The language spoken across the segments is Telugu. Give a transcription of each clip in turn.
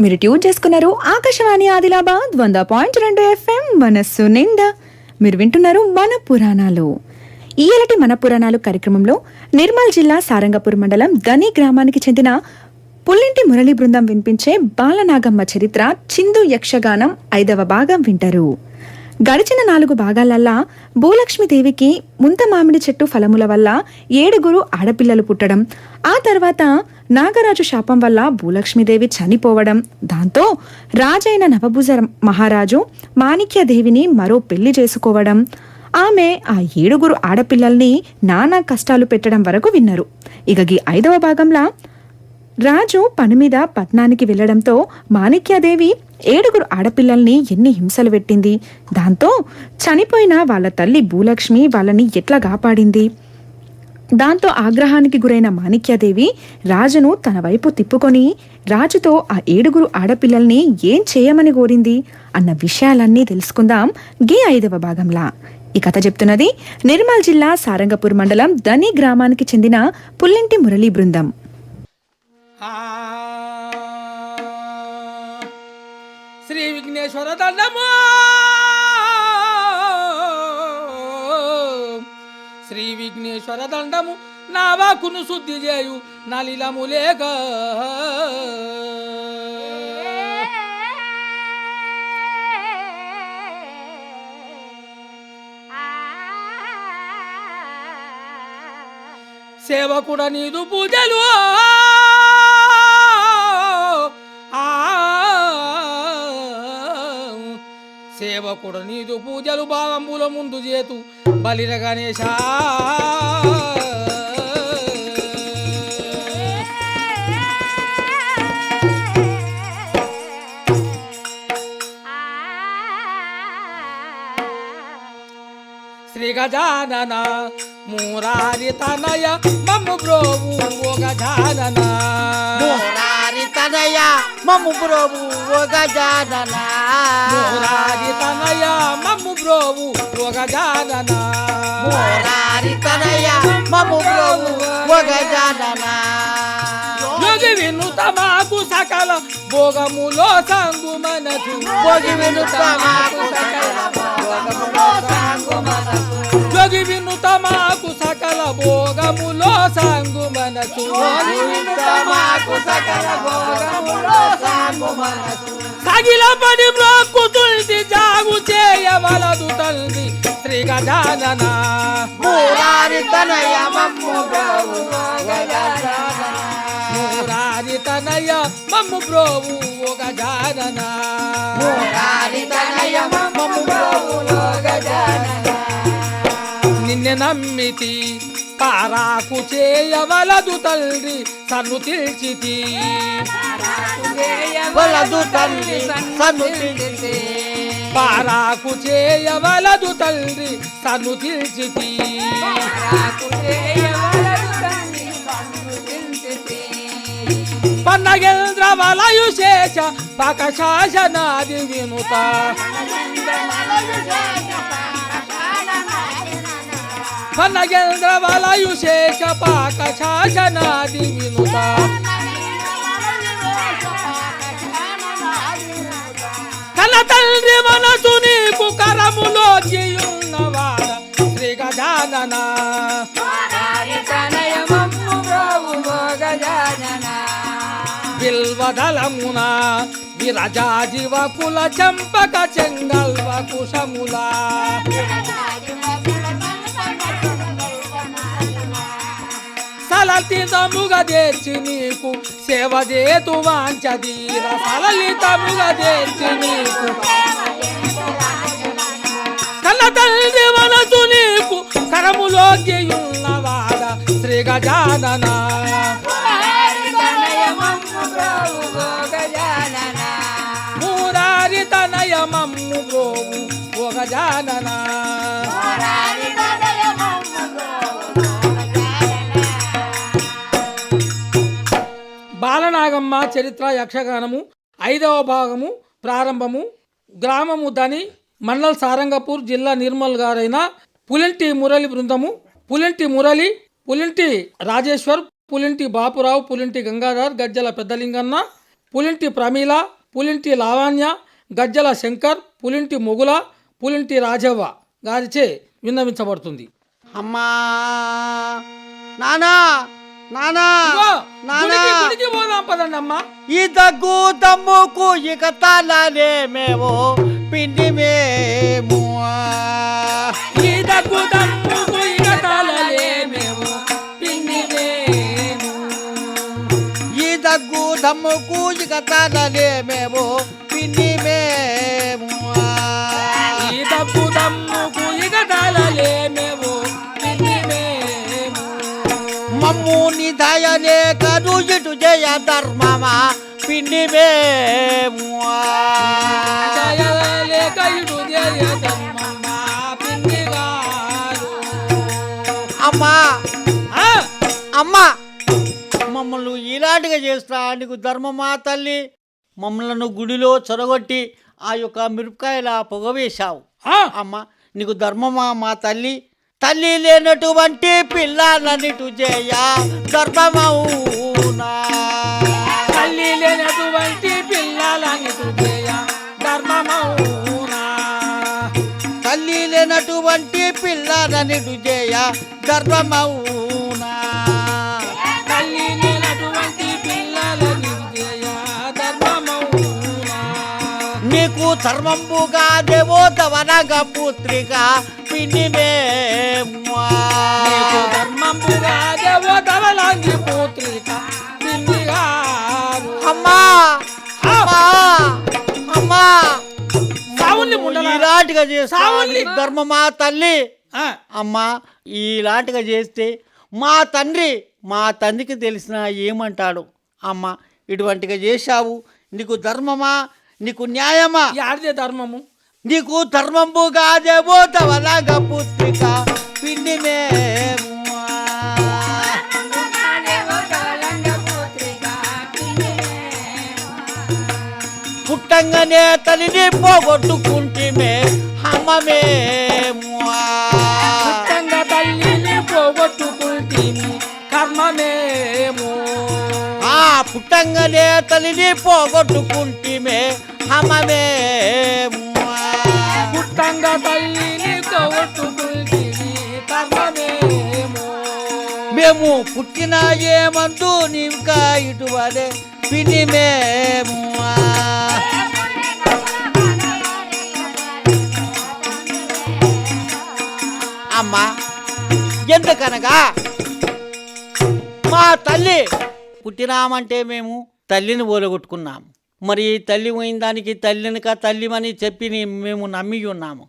మీరు ట్యూన్ చేసుకున్నారు ఆకాశవాణి ఆదిలాబాద్ 100.2 FM మనస్సు నిండా. మీరు వింటున్నారు మన పురాణాలు. ఈయలటి మన పురాణాలు కార్యక్రమంలో నిర్మల్ జిల్లా సారంగపూర్ మండలం దని గ్రామానికి చెందిన పుల్లింటి మురళీ బృందం వినిపించే బాలనాగమ్మ చరిత్ర చిందు యక్షగానం 5వ భాగం వింటారు. గడిచిన 4 భాగాలల్లా భూలక్ష్మీదేవికి ముంత మామిడి చెట్టు ఫలముల వల్ల 7 ఆడపిల్లలు పుట్టడం, ఆ తర్వాత నాగరాజు శాపం వల్ల భూలక్ష్మీదేవి చనిపోవడం, దాంతో రాజైన నవభుజ మహారాజు మాణిక్యదేవిని మరో పెళ్లి చేసుకోవడం, ఆమె ఆ 7 ఆడపిల్లల్ని నానా కష్టాలు పెట్టడం వరకు విన్నారు. ఇక ఈ 5వ భాగంలా రాజు పని మీద పట్నానికి వెళ్లడంతో మాణిక్యాదేవి 7 ఆడపిల్లల్ని ఎన్ని హింసలు పెట్టింది, దాంతో చనిపోయిన వాళ్ళ తల్లి భూలక్ష్మి వాళ్ళని ఎట్లా కాపాడింది, దాంతో ఆగ్రహానికి గురైన మాణిక్యాదేవి రాజును తన వైపు తిప్పుకొని రాజుతో ఆ 7 ఆడపిల్లల్ని ఏం చేయమని కోరింది అన్న విషయాలన్నీ తెలుసుకుందాం గీ 5వ భాగంలా. ఈ కథ చెప్తున్నది నిర్మల్ జిల్లా సారంగపూర్ మండలం దని గ్రామానికి చెందిన పుల్లింటి మురళీ బృందం. శ్రీ విఘ్నేశ్వర దండము, శ్రీ విఘ్నేశ్వర దండము, నా వాకును శుద్ధి చేయు నలిలము లేక. సేవకుడ నీదు పూజలు సేవకుడు నీదు పూజలు భావంబుల ముందు చేతు బలిర గణేశ. శ్రీ గజానన మురారి తనయ మమ్ము బ్రోవు ఓ గజానన, మురారి తనయ మమ్ము బ్రోవు ఓ గజానన, మురారి తనయ మమ్ము బ్రోవు ఓ గజానన, మురారి తనయ మమ్ము బ్రోవు ఓ గజానన. యోగి వినుత మాకు సకల భోగములో సంగు మనసు, భోగి వినుత మాకు సకల భోగములో సంగు మనసు, యోగి వినుత మాకు సకల భోగములో సంగు మనసు, భోగి వినుత మాకు సకల భోగములో సంగు మనసు. సగిల పడి మ్రోక్కు తుల్సి జాగు చేయవలదు తండ్రి శ్రీ గజానన, మురారి తనయ మమ్ము బ్రోవు ఓ గజానన, మురారి తనయ మమ్ము బ్రోవు ఓ గజానన, మురారి తనయ మమ్ము బ్రోవు ఓ గజానన. నిన్నే నమ్మితి పారాకు చేయవలదు తండ్రి సన్ను తీర్చితి, వలదు తండ్రి సన్ను తీర్చితి, పారాకు చేయవలదు తండ్రి సన్ను తీర్చితి, పన్నగేంద్ర వలయు శేష పక శాసనాది వినుత, పన్నగేంద్ర వలయు శేష పక శాసనాది వినుత, కన తండ్రి మనసు నీకు కరములో చేయున్నవాడ శ్రీ గజానన, బిల్వదలమున విరజాజివ కుల చంపక చెంగల్వ కుశముల, సలలితముగా చేర్చి నీకు సేవ చేతు వాంచదీర, సలలితముగా చేర్చి నీకు కన్న తండ్రి మనసు నీకు కరములో చేయున్నవాడ శ్రీ గజానన, మురారి తనయ మమ్ము బ్రోవు ఓ గజానన. బాలనాగమ్మ చరిత్ర యక్షగానము 5వ భాగము ప్రారంభము. గ్రామము దని, మండల్ సారంగపూర్, జిల్లా నిర్మల్ గారైన పులింటి మురళి బృందము, పులింటి మురళి, పులింటి రాజేశ్వర్, పులింటి బాపురావు, పులింటి గంగాధర్, గజ్జల పెద్దలింగన్న, పులింటి ప్రమీల, పులింటి లావణ్య, గజ్జల శంకర్, పులింటి మొగుల, పులింటి రాజవ్వ గారిచే విన్నవించబడుతుంది. అమ్మా నానా నానా ఇదిగో, నానా గుడికి పోదాం పదండి అమ్మా. ఈ దగ్గు దమ్ముకు ఇక తాళాలే మేము పిండి మేము ఈ దగ్గు దమ్ముకు ఇక తాళలే మేము పిండి మేము. ఈ దగ్గు దమ్ముకు ఇక తాళాలే మేము పిండి మేము ఈ దగ్గు దమ్ముకు ఇక తాళలే మేము పిండి మేము. మమ్ము నిదయనే కను ఇటు జయ ధర్మమా పిండి మేము దయలేక ఇటు జయధర్మమ్మ పిండి గారు. అమ్మా ఆ, అమ్మా మమ్మల్ని ఇలాంటిగా చేస్తా నీకు ధర్మమా తల్లి. మమ్మల్ని గుడిలో చొరగొట్టి ఆ యొక్క మిరపకాయల పొగవేశావు. ఆ, అమ్మ నీకు ధర్మమా మా తల్లి. తల్లి లేనటువంటి పిల్లలనిటు చేయ ధర్మమౌనా. తల్లి లేనటువంటి పిల్లలని తుజేయ ధర్మమౌనా. తల్లి లేనటువంటి పిల్లలనిటు చేయ ధర్మమౌనా. తల్లి లేనటువంటి పిల్లలని తుజేయ ధర్మమౌనా. నీకు ధర్మంబుగా దేవోతవనగా పుత్రిక పిండి మేము నీకు ధర్మంబుగా దేవతవలాంగి పుత్రిక పిండి గారు. అమ్మా అమ్మా అమ్మా సావుల్ని ముండలా. ఇలాంటిగా చేస్తా సావుల్ని. నీకు ధర్మమా తల్లి. ఆ, అమ్మా ఇలాంటిగా చేస్తే మా తండ్రికి తెలిసిన ఏమంటాడు. అమ్మ ఇటువంటిగా చేశావు నీకు ధర్మమా నీకు న్యాయమా. యాడిదే ధర్మము. నీకు ధర్మంబుగా దేవోతవనగా పుత్రిక పిండి మేము పుట్టంగానే తల్లిని పోగొట్టుకుంటేమే అమ్మ మేము పుట్టంగా తల్లిని పోగొట్టుకుంటేమి కర్మమేమో. ఆ పుట్టంగానే తల్లిని పోగొట్టుకుంటేమే అమ్మ మేము పుట్టంగా తల్లిని పోగొట్టుకుంటేమి కర్మమేమో. మేము పుట్టిన ఏమంటూ నీకా ఇటువలే పిని మేము అమ్మా ఎందుకనగా మా తల్లి పుట్టినామంటే మేము తల్లిని ఓలగొట్టుకున్నాము. మరి తల్లి పోయిన దానికి తల్లినిక తల్లిమని చెప్పి మేము నమ్మి ఉన్నాము.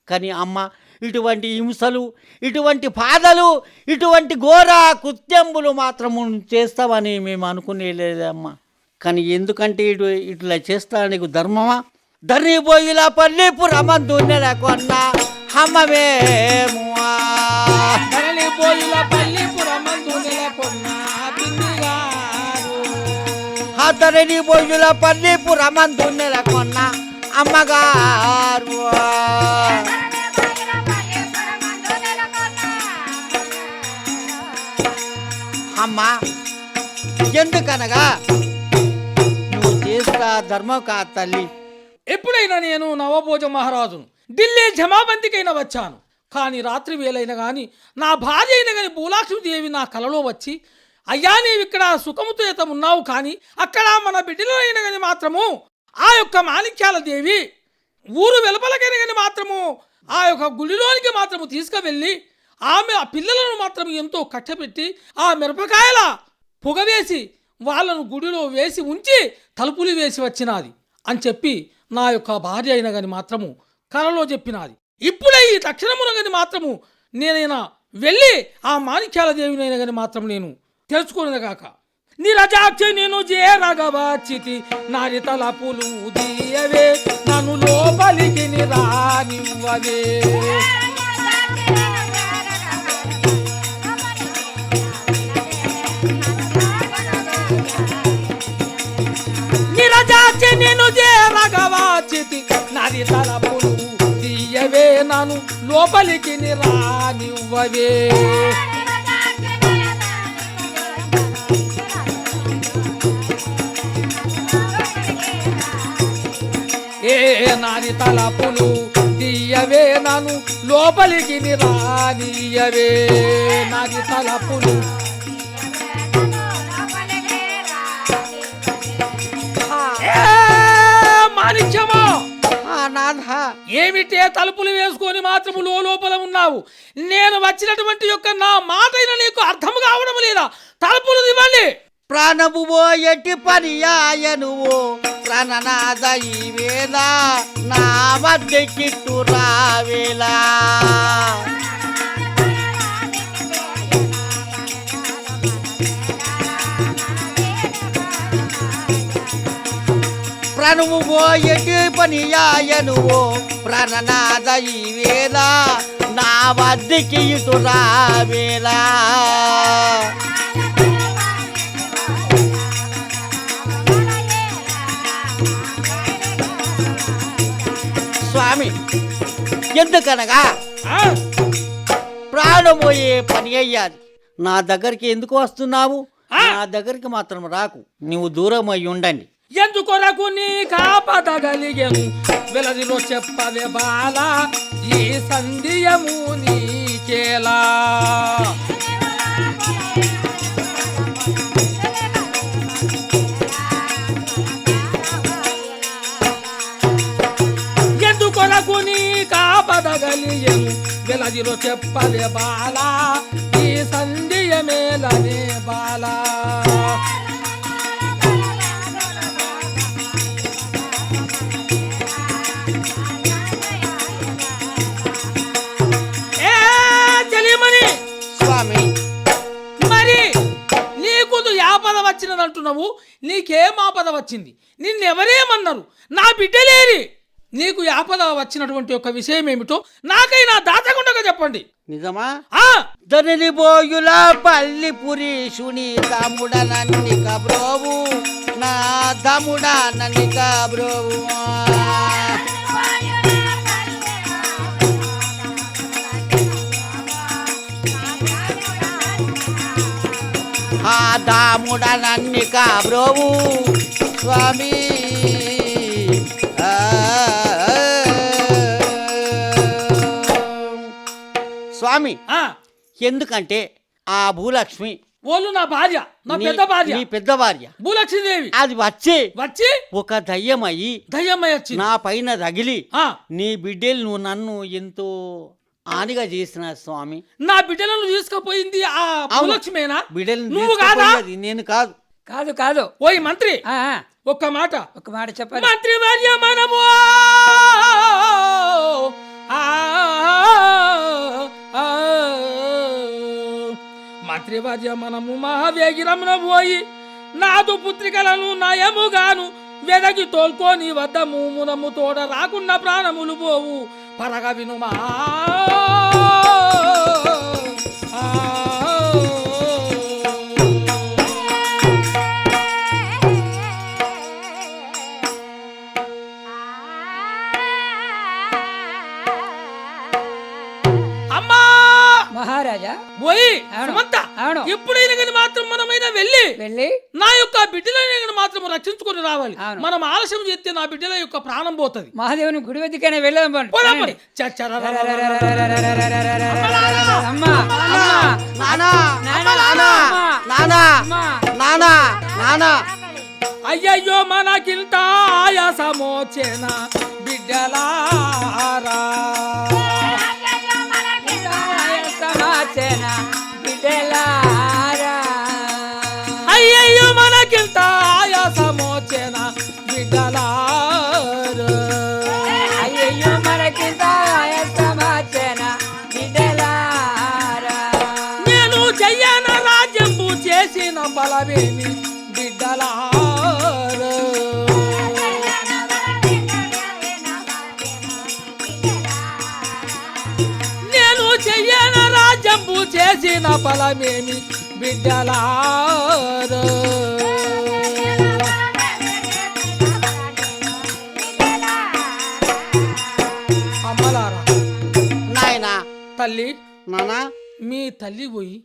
కానీ అమ్మ ఇటువంటి హింసలు ఇటువంటి బాధలు ఇటువంటి ఘోర కృత్యంబులు మాత్రము చేస్తామని మేము అనుకునేలేదమ్మా. కానీ ఎందుకంటే ఇట్లా చేస్తా నీకు ధర్మమా. ధర్ని పోయిలా పల్లిపురమందు నెలకొన్న అమ్మవేము ధరణి పోయిల పల్లిపురమందు నెలకొన్న పిండి గారు. ఆ ధరణి పోయిల పల్లిపురమందు నెలకొన్న అమ్మగారు అమ్మ ఎందుకనగా నువ్వు చేస్తా ధర్మం కా తల్లి. ఎప్పుడైనా నేను నవభోజ మహారాజును ఢిల్లీ జమాబందీకైనా వచ్చాను. కానీ రాత్రి వేలైనా కానీ నా భార్య అయినా కానీ భూలక్ష్మీదేవి నా కలలో వచ్చి, అయ్యా నీవు ఇక్కడ సుఖముతో ఉన్నావు, కానీ అక్కడ మన బిడ్డలో అయినా కానీ మాత్రము ఆ యొక్క మాణిక్యాల దేవి ఊరు వెలుపలకైనా కానీ మాత్రము ఆ యొక్క గుడిలోనికి మాత్రము తీసుకువెళ్ళి ఆమె ఆ పిల్లలను మాత్రం ఎంతో కట్టబెట్టి ఆ మిరపకాయల పొగవేసి వాళ్ళను గుడిలో వేసి ఉంచి తలుపులు వేసి వచ్చినది అని చెప్పి నా యొక్క భార్య అయినా కానీ మాత్రము కలలో చెప్పినది. ఇప్పుడే ఈ తక్షణమున కానీ మాత్రము నేనైనా వెళ్ళి ఆ మాణిక్యాల దేవినైనా కానీ మాత్రం నేను తెలుసుకునేది కాక నిరజాక్షి నేను చేరగవచ్చితి నారి తలపులు ఉదయవే నన్ను లోపలికి రానివ్వవే. నిరజాక్షి నేను చేరగవచ్చితి నారి తలపులు తీయవే నన్ను లోపలికి రానివ్వవే. ఏ నాని తలపులు తీయవే నన్ను లోపలికి రానియవే నాని తలపులు మాణిక్యమా ఏమిటే తలుపులు వేసుకొని మాత్రము లోపల ఉన్నావు? నేను వచ్చినటువంటి యొక్క నా మాట నీకు అర్థం కావడం లేదా? తలుపులు ఇవ్వండి. ప్రాణము పోయేటి పర్యాయను ప్రాణనాద ఈ వేళ నా వద్దకిట్టు రావేలా ప్రాణము పోయేటి పనియాయను ప్రాణనాద ఈ వేళ నా వద్దకి ఇటు రావేలా స్వామి, ఎందుకనగా ప్రాణమోయే పని అయ్యాది. నా దగ్గరికి ఎందుకు వస్తున్నావు? నా దగ్గరికి మాత్రం రాకు, నువ్వు దూరం అయి ఉండండి. ఎందుకొరకు నీ కాపదగలిగెను వెలదిలో చెప్పవే బాల ఈ సంధియము నీకేలా ఎందుకొరకు నీ కాపదగలిగెను వెలదిలో చెప్పవే బాల ఈ సంధియమేలనే బాల వచ్చినదంటున్నావు. నీకేం ఆపద వచ్చింది? నిన్నెవరేమన్నారు? నా బిడ్డలేరి నీకు ఆపద వచ్చినటువంటి ఒక విషయం ఏమిటో నాకైనా దాచకుండా చెప్పండి. నిజమా? ధనిని బోయుల పల్లి పురీషుని తమ్ముడ నన్ని కబ్రోవు నా తమ్ముడ నన్ని కబ్రోవు ఆ దాముడ నన్ని కాబరోవు స్వామి. స్వామి, ఎందుకంటే ఆ భూలక్ష్మి ఓళ్ళు నా భార్య, నా పెద్ద భార్య, నీ పెద్ద భార్య భూలక్ష్మీదేవి అది వచ్చి ఒక దయ్యమయ్యి నా పైన తగిలి నీ బిడ్డలు నువ్వు నన్ను ఎంతో ఆనిగా చేసిన స్వామి. నా బిడ్డలను తీసుకుపోయింది ఆ భూలక్ష్మేనా? బిడ్డలు నువ్వు కాదా? నేను కాదు. కాదు కాదు. ఓయ్ మంత్రి, ఒక్క మాట చెప్పండి. మంత్రి భార్య మనము మంత్రి భార్య మనము మహావేగిరమున పోయి నాదు పుత్రికలను నయముగాను వెదకి తోల్కొని వద్ద మూమునము తోడ రాకున్న ప్రాణములు పోవు పరగ వినుమా. మహారాజా పోయి ఎప్పుడైనా కానీ మాత్రం మనమైనా వెళ్ళి నా యొక్క బిడ్డలైనా మాత్రం రక్షించుకొని రావాలి. మనం ఆలస్యం చేస్తే నా బిడ్డల యొక్క ప్రాణం పోతుంది. మహాదేవుని గుడి వద్దకైనా వెళ్ళాం. అయ్యయ్యో మనకింత ఆయాసమోచేన బిడ్డలారా అయ్యయ్యో మనకింత ఆయాసమోచేన బిడ్డలారా అయ్యయ్యో మనకింత ఆయాసమోచేన బిడ్డలారా నేను చెయ్యన రాజ్యంబు చేసిన బలమేమి బిడ్డలారా నేను చెయ్యన రాజ్యంబు చేసిన బలమేమి బిడ్డలారా అమ్మలారా నాయనా తల్లి నానా మీ తల్లి పోయి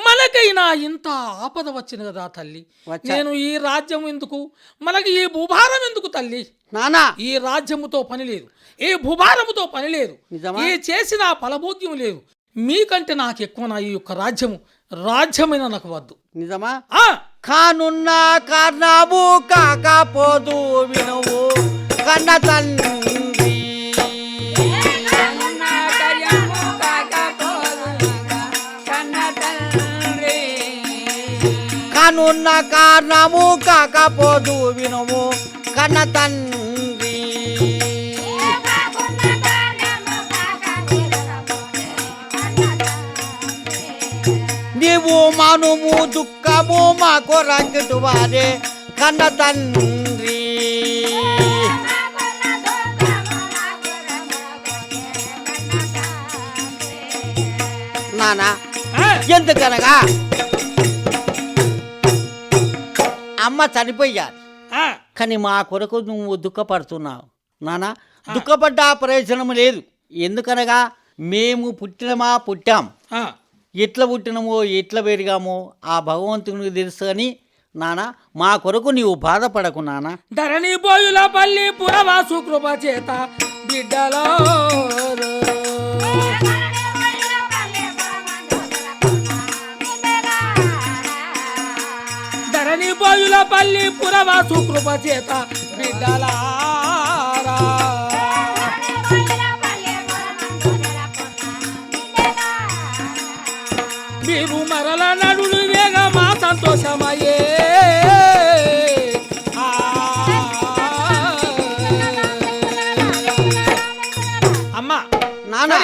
మనకై నాకైనా ఇంత ఆపద వచ్చింది కదా తల్లి. నేను ఈ రాజ్యం ఎందుకు, మనకి ఈ భూభారం ఎందుకు తల్లి? నానా ఈ రాజ్యముతో పని లేదు, ఈ భూభారముతో పని లేదు, నిజమా? ఈ చేసిన ఫలభోగ్యం లేదు. మీకంటే నాకు ఎక్కువ నా ఈ యొక్క రాజ్యమైన నాకు వద్దు. నిజమా? ఆ కానున్న కారణము కాకపోదు వినువు కన్న తండ్రి. కన్న కయ్యము కాకపోదు కన్న తండ్రి. కానున్న కారణము కాకపోదు వినువు కన్న తండ్రి. నీవు మనుము దుఃఖము మా కొరకటు వారే కన్న తండ్రి. నానా ఆ, ఎందుకనగా అమ్మ చనిపోయారు, ఆ, కానీ మా కొరకు నువ్వు దుఃఖపడుతున్నావు. నానా దుఃఖపడ్డా ప్రయోజనం లేదు. ఎందుకనగా మేము పుట్టాం, ఆ. ఎట్లా పుట్టినమో ఎట్లా పెరిగామో ఆ భగవంతునికి తెలుసు అని నానా మా కొరకు నీవు బాధపడకు నానా. ధరణి బోయుల పల్లి పురవాసు కృప చేత బిడ్డలో ధరణి బోయుల పల్లి పురవాసు కృప చేత బిడ్డలారా మీరు మరల నడులు వేగ మా సంతోషమయ్యే. ఆ. అమ్మా నానా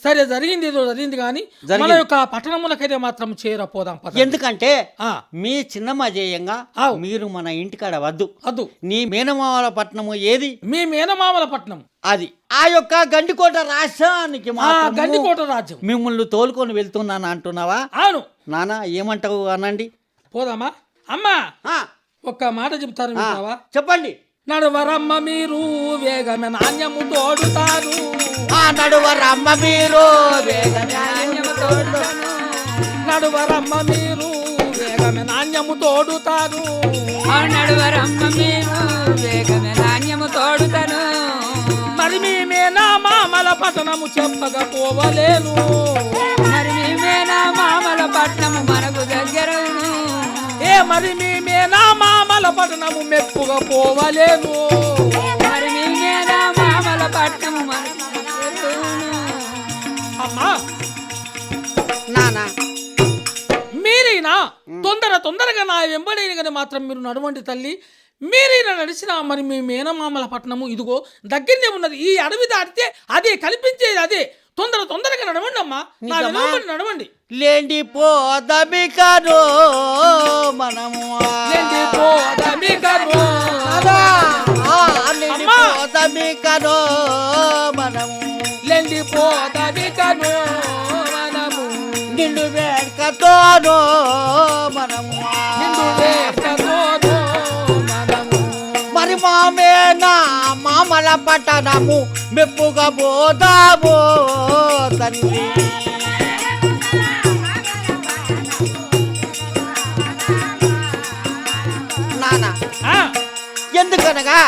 సరే జరిగింది ఏదో జరిగింది కానీ జరిగింది. మన యొక్క పట్టణములకైతే మాత్రం చేరపోదాం పద. ఎందుకంటే ఆ, మీ చిన్నమ్మ జయంగా ఆవ్. మీరు మన ఇంటికాడ వద్దు. అద్దు నీ మేనమామల పట్టణము ఏది? మీ మేనమామల పట్టణం అది ఆ యొక్క గండికోట రాష్ట్రానికి ఆ మాత్రము గండికోట రాజ్యం. మిమ్మల్ని తోలుకొని వెళ్తున్నాను అంటున్నావా? అవును, నానా ఏమంటావు అనండి. పోదామా? అమ్మా ఆ, ఒక్క మాట చెప్తారు ఆ, వింటావా? చెప్పండి. నడవరమ్మ మీరు వేగమే నాణ్యము తోడుతారు. ఆ నడువరమ్మ మీరు ధాన్యము తోడుతాను. నడువరమ్మ మీరు వేగమే నాణ్యము తోడుతారు. ఆ నడువరమ్మ మీరు వేగమే ధాన్యము తోడుతాను. మరి మేమే నా మామల పట్టణము చెప్పకపోవలేను. మరి మేమేనా మామల పట్నము మనకు దగ్గరను. మరి మేమే నా మామల పట్టణము మెప్పుగా పోవలేను. మరి మేమేనా మామల పట్నము మనకు దగ్గరను. అమ్మా నానా మీరైనా తొందరగా నా వెంబడైన కానీ మాత్రం మీరు నడవండి తల్లి. మీరైనా నడిచినా మరి మీ మేనమామల పట్టణము ఇదిగో దగ్గరనే ఉన్నది. ఈ అడవి దాటితే అదే కనిపించేది అదే. తొందరగా నడవండి అమ్మా, నా నిజమా? వెనుకబడి నడవండి. లేండి పోదమికరో మనము లేండి పోదమికరో. అదా, ఆ, లేండి అమ్మా. పోదమికరో మనము లేండి పోదమికరో మనము. నిండు వేడుకతోనో మనము నిండు వేడుకతోనో మనము. మరి మామేనా మామల పట్టణము మెప్పుగా పోదామో తండ్రి. నానా ఆ, ఎందుకనగా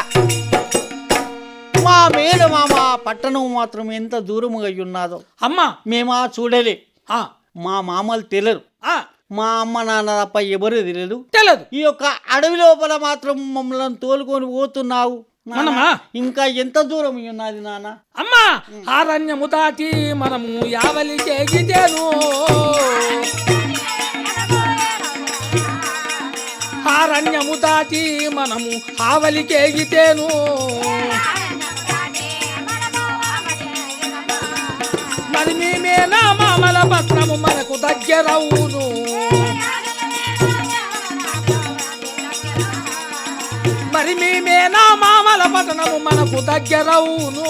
మా మేలు మామ పట్టణం మాత్రం ఎంత దూరముగా ఉన్నదో అమ్మా మేమా చూడలే. ఆ, మా మామలు తెలియరు, ఆ, మా అమ్మ నాన్న తప్ప ఎవరు తెలియదు. తెలదు. ఈ యొక్క అడవి లోపల మాత్రం మమ్మల్ని తోలుకొని పోతున్నావు నాన్న. మనమా? ఇంకా ఎంత దూరం ఉన్నది నాన్న? అమ్మా అరణ్యము దాటి మనము యావలి చేగితేను. అరణ్యము దాటి మనము ఆవలికేగితేను. మరి మేమే నా మామల పత్రము మనకు దగ్గరవును. మరి మేమే నా మామల పట్టణము మనకు దగ్గరవును.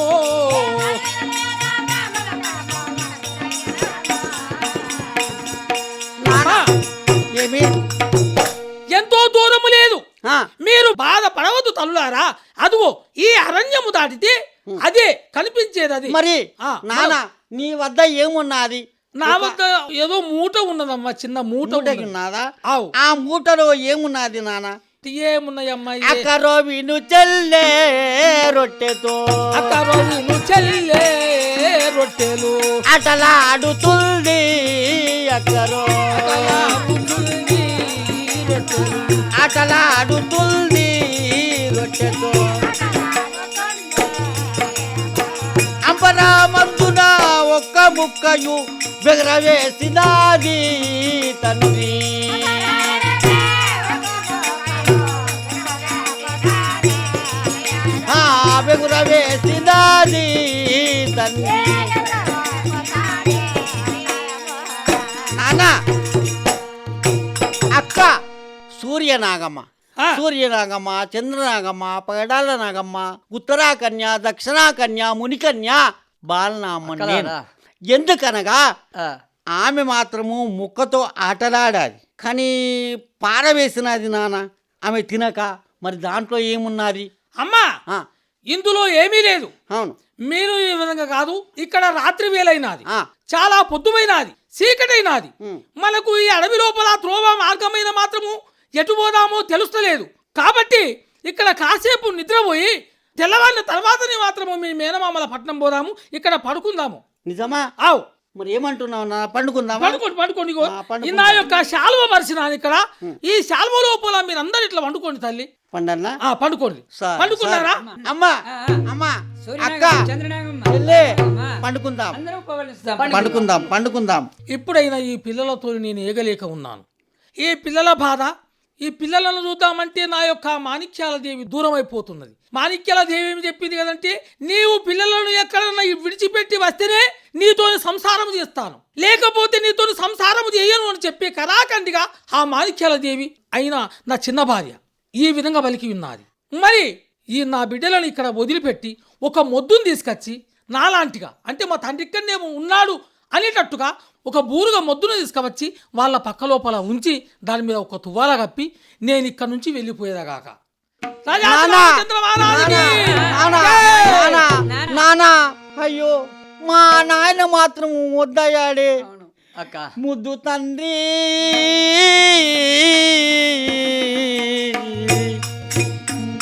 అమ్మా, ఏమి ఎంతో దూరము లేదు, ఆ, మీరు బాధపడవద్దు తల్లులారా. అదిగో ఈ అరణ్యము దాటితే అదే కనిపించేది అది. మరి ఆ, నాన్న నీ వద్ద ఏమున్నది? నా వద్ద ఏదో మూట ఉన్నదమ్మా, చిన్న మూట మూటకి ఉన్నది. ఉన్నదా? ఆవు. ఆ మూటలో ఏమున్నది నాన్న? ఏమున్నాయమ్మా? అక్కరో విను చెల్లే రొట్టెతో అక్కరో విను చెల్లే రొట్టెలు అటలాడుతుంది అక్కరో అకలాడుతుంది రొట్టెలు. అటలాడుతుంది రొట్టెతో అంబరామందున ఒక్క ముక్కయు బెగరవేసినాది తండ్రి. బెగురవేసినాది తండ్రి. నాన్న అక్క సూర్యనాగమ్మ, ఆ. సూర్యనాగమ్మ, చంద్రనాగమ్మ, పగడాల నాగమ్మ, ఉత్తరాకన్య, దక్షిణాకన్య, మునికన్య, బాలనామ నేను. ఎందుకనగా ఆమె మాత్రము ముక్కతో ఆటలాడాది, కానీ పారవేసినది నాన్న ఆమె తినక. మరి దాంట్లో ఏమున్నది? అమ్మా, ఆ, ఇందులో ఏమీ లేదు. అవును. మీరు ఈ విధంగా కాదు, ఇక్కడ రాత్రి వేలైనది, ఆ. చాలా పొద్దుమైనది, చీకటైనది. మనకు ఈ అడవి లోపల త్రోవ మార్గమైన మాత్రము ఎటు పోదామో తెలుస్తలేదు. కాబట్టి ఇక్కడ కాసేపు నిద్రపోయి తెల్లవారిన తర్వాతనే మాత్రము మీ మేనమామల పట్నం పోదాము, ఇక్కడ పడుకుందాము. నిజమా? ఆవు. మరి ఏమంటున్నావు నా? పండుకుందామా? పండుకోండి, పండుకోండి. ఇగో, పండుకుందాం. ఈ నా యొక్క శాలువ పరిచినాను ఇక్కడ. ఈ శాలువ లోపల మీరు అందరు ఇట్లా వండుకోండి తల్లి. పండన్నా? పండుకోండి. సార్, పండుకున్నారా? అమ్మా అమ్మా అక్క సూర్యనాగమ్మ, చంద్రనాగమ్మ, చెల్లే అమ్మా. పండుకుందాం, అందరూ ఉపవలిస్తాం. పండుకుందాం, పండుకుందాం. ఇప్పుడైనా ఈ పిల్లలతో నేను ఏగలేక ఉన్నాను. ఈ పిల్లల బాధ, ఈ పిల్లలను చూద్దామంటే నా యొక్క మాణిక్యాల దేవి దూరం అయిపోతున్నది. మాణిక్యాల దేవి ఏమి చెప్పింది కదంటే, నీవు పిల్లలను ఎక్కడన్నా విడిచిపెట్టి వస్తేనే నీతో సంసారం చేస్తాను, లేకపోతే నీతో సంసారం చేయను అని చెప్పే కరాఖండిగా ఆ మాణిక్యాల దేవి అయినా నా చిన్న భార్య ఈ విధంగా పలికి ఉన్నది. మరి ఈ నా బిడ్డలను ఇక్కడ వదిలిపెట్టి ఒక మొద్దును తీసుకొచ్చి నాలాంటిగా, అంటే మా తండ్రి ఇక్కడనే ఉన్నాడు అనేటట్టుగా ఒక బూరుగా మొద్దును తీసుకువచ్చి వాళ్ళ పక్క లోపల ఉంచి దాని మీద ఒక తువ్వాల కప్పి నేను ఇక్కడ నుంచి వెళ్ళిపోయేదాగాక. నానా, నానా, నానా, నానా, అయ్యో మా నాయన మాత్రం వద్దయ్యాడే. అవును అక్క. ముద్దు తండ్రి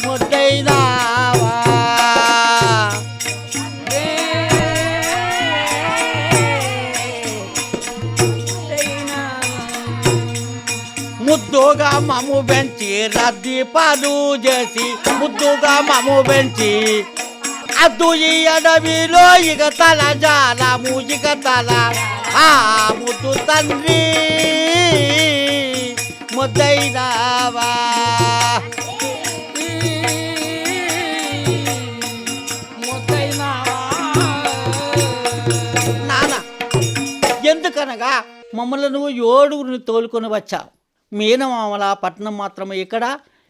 ముద్దైదావా ముద్దుగా మమ్ము పెంచి రద్దీ పాలు చేసి ముద్దుగా మమ్ము పెంచి అద్దు ఈ అడవిలో ఇక తల జాలము ఇక తల ఆ ముద్దు తండ్రి ముద్దైదావా. నాన్న ఎందుకనగా మమ్మల్ని నువ్వు ఏడుగురిని తోలుకొని వచ్చావు. మేనమామల పట్నం మాత్రమే ఇక్కడ.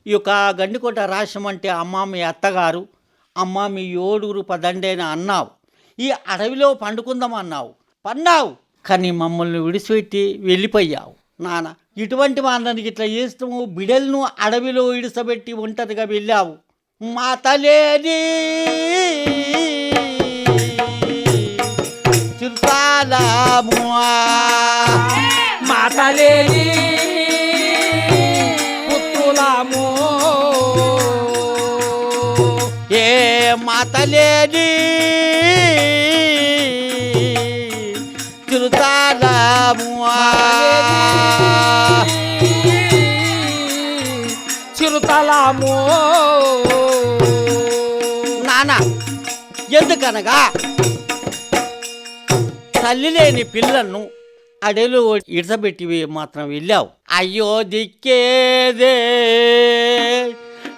ఈ యొక్క గండికోట రాష్ట్రం అంటే అమ్మ మీ అత్తగారు, అమ్మ మీ ఏడుగురు పదండేన అన్నావు. ఈ అడవిలో పండుకుందాం అన్నావు, పన్నావు, కానీ మమ్మల్ని విడిచిపెట్టి వెళ్ళిపోయావు. నాన్న ఇటువంటి వాళ్ళకి ఇట్లా చేస్తాము, బిడలను అడవిలో ఇడిసబెట్టి ఒంటరిగా వెళ్ళావు. మాతలేని చిరుతాలము మాతలేని పుత్రులాము, ఏ మాతలేని చిరుతాలము చిరుతలాము. నాన్న ఎందుకనగా తల్లి లేని పిల్లలను అడవిలో ఇడసబెట్టి మాత్రం వెళ్ళావు. అయ్యో దిక్కేదే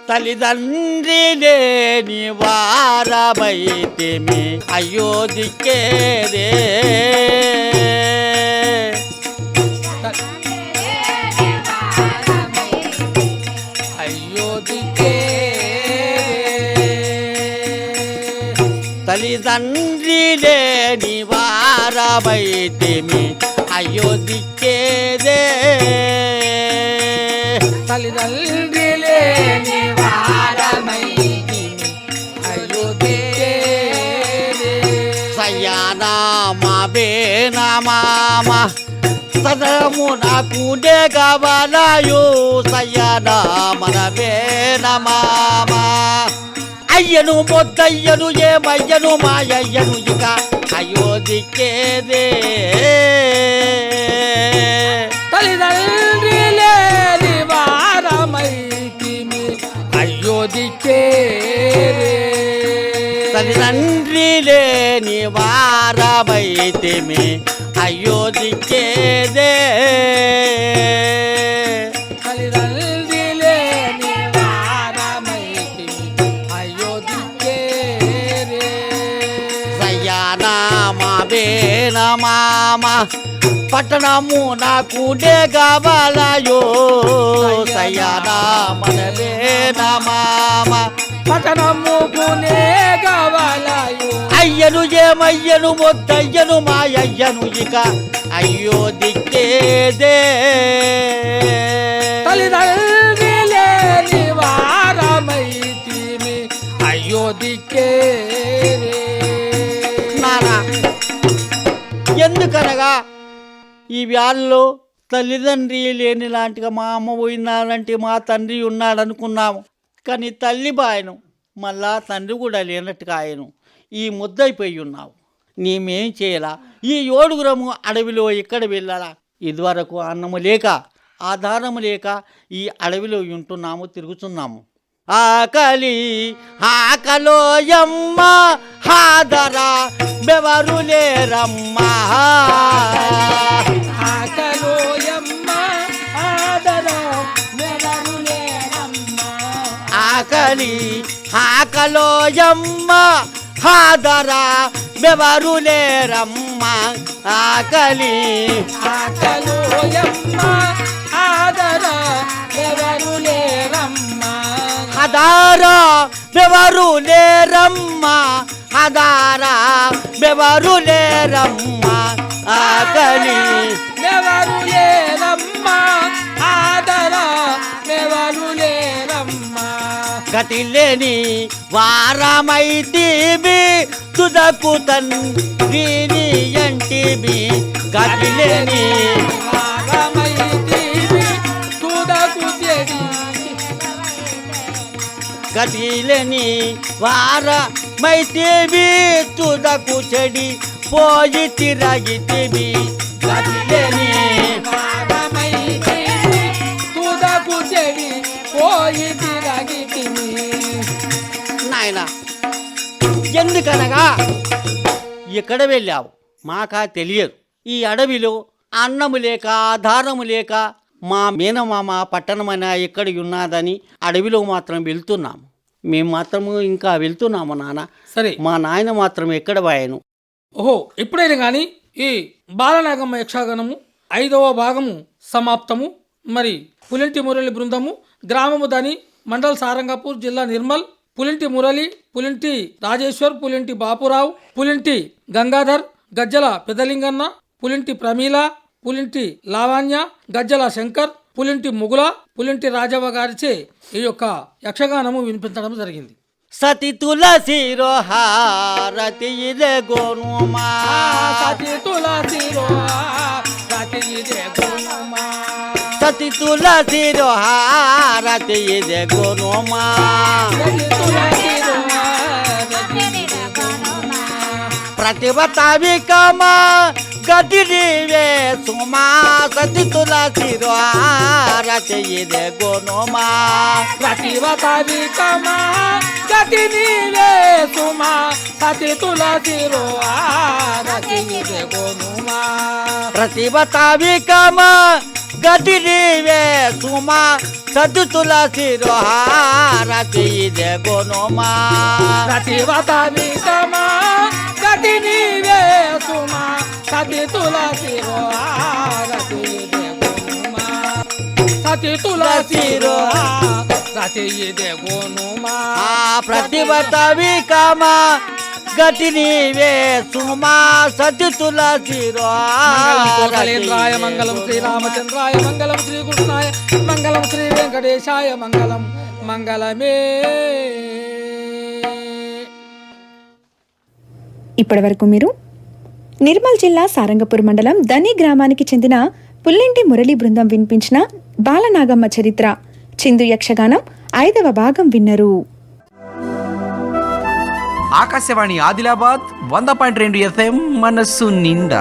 తల్లిదండ్రి లేని వారమైతేమి, అయ్యో దిక్కేదే అయోధ్యకే తల్లిదండ్రి లేని వారమైతేమి, అయ్యో దిక్కేదే తల్లిదండ్రి లేని వారమైతిమి, అయోధ్యకే సయ్యానా మా బేన మామ సదము నాకు కావాలయో సయ్యనా మనవేన మామ అయ్యను మొద్దయ్యను ఏమయ్యను మాయయ్యను ఇక అయోధ్యకేదే తల్లిదండ్రి లేని వారమైతిమి అయోధ్యకే తల్లిదండ్రి లేని వారమైతిమి అయోధ్యకేదే తల్లిదండ్రి లేని వారమైతిమి అయోధ్యకే సయ్యానా మావేన మామ పట్టణము నాకు కావాలయో సయ్యానా మనవేన మామ పట్టణము పునే కావాలయో అయ్యను ఏమయ్యను మొద్దయ్యను మాయయ్యను ఇక అయోధ్యకేదే తల్లిదండ్రి లేని వారమైతిమి అయోధ్యకే నానా ఎందుకనగా ఈ వ్యాల్లో తల్లిదండ్రి లేని లాంటిగా మా అమ్మ పోయిందానంటే మా తండ్రి ఉన్నాడు అనుకున్నాము. కానీ తల్లి బాయను మళ్ళా తండ్రి కూడా లేనట్టుగా ఆయను ఈ ముద్దయిపోయి ఉన్నావు. నీమేం చేయాలా? ఈ ఏడుగురము అడవిలో ఎక్కడ వెళ్ళాలా? ఇదివరకు అన్నము లేక ఆధారము లేక ఈ అడవిలో ఉంటున్నాము, తిరుగుతున్నాము. ఆకలి ఆకలోయమ్మ హాదరా బెవరు లేరమ్మా ఆకలోయమ్మ ఆదరా బెవరు లేరమ్మా ఆకలి ఆకలోయమ్మ హాదరా బెవరు లేరమ్మా ఆకలి ఆకలోయమ్మ ఆదరా బెవరు లేరమ్మా హదారా బెవరు లేరమ్మా హదారా బెవరు లేరమ్మా ఆకలి బెవరు లేరమ్మా ఆదరా బెవరు లేరమ్మా గతిలేని వారమైతివి తుదకు తండ్రిని ఎంటివి గతిలేని వారమైతివి తుదకు చెడి గతిలేని వారమైతివి తుదకు చెడి పోయి తిరగితివి గతిలేని వారమైతివి తుదకు చెడి పోయి తిరగితివి నాయన ఎందుకనగా ఎక్కడ వెళ్ళావు మాకా తెలియదు. ఈ అడవిలో అన్నము లేక ఆధారము లేక మా మేనమామ పట్టణమైన ఎక్కడ ఉన్నదని అడవిలో మాత్రం వెళ్తున్నాము. మేము మాత్రము ఇంకా వెళ్తున్నాము నాన్న. సరే మా నాయన మాత్రం ఎక్కడ పోయాను? ఓహో ఎప్పుడైనా కానీ ఈ బాలనాగమ్మ యక్షగానము 5వ భాగము సమాప్తము. మరి పులింటి మురళి బృందము గ్రామము దని మండల్ సారంగపూర్ జిల్లా నిర్మల్ పులింటి మురళి పులింటి రాజేశ్వర్ పులింటి బాపురావు పులింటి గంగాధర్ గజ్జల పెదలింగన్న పులింటి ప్రమీల పులింటి లావాణ్య గజ్జల శంకర్ పులింటి ముగుల పులింటి రాజవ్వ గారిచే ఈ యొక్క యక్షగానము వినిపించడం జరిగింది. సతి తులసిరో హారతి ఇదే గోనుమా సతి తులసిరో హారతి ఇదే గోనుమా సతి తులసిరో హారతి ఇదే గోనుమా సతి తులసిరో హారతి ఇదే గోనుమా ప్రతిభతావికమా గతి నీవే సుమా సతి తులసిరో హారతి ఇదే గోనుమా ప్రతిభతావికమా గతి నీవే సుమా సతి తులసిరో హారతి ఇదే గోనుమా ప్రతిభతావికమా గతి నీవే సుమా సతి తులసిరో హారతి ఇదే గోనుమా ప్రతిభతావికమా గతి నీవే సుమా సతి తులసిరో హారతి ఇదే గోనుమా సతి తులసిరో హారతి ఇదే గోనుమా ప్రతిభతావికమా గతి నీవే సుమా సతి తులసిరో కోసలేంద్రాయ మంగళం శ్రీరామచంద్రాయ మంగళం శ్రీకృష్ణాయ మంగళం శ్రీ వెంకటేశాయ మంగళం మంగళమే. ఇప్పటి వరకు మీరు నిర్మల్ జిల్లా సారంగపూర్ మండలం దని గ్రామానికి చెందిన పుల్లింటి మురళీ బృందం వినిపించిన బాలనాగమ్మ చరిత్ర చిందు యక్షగానం 5వ భాగం విన్నరు. ఆకాశవాణి ఆదిలాబాద్ 100.2 FM మనస్సు నిండా.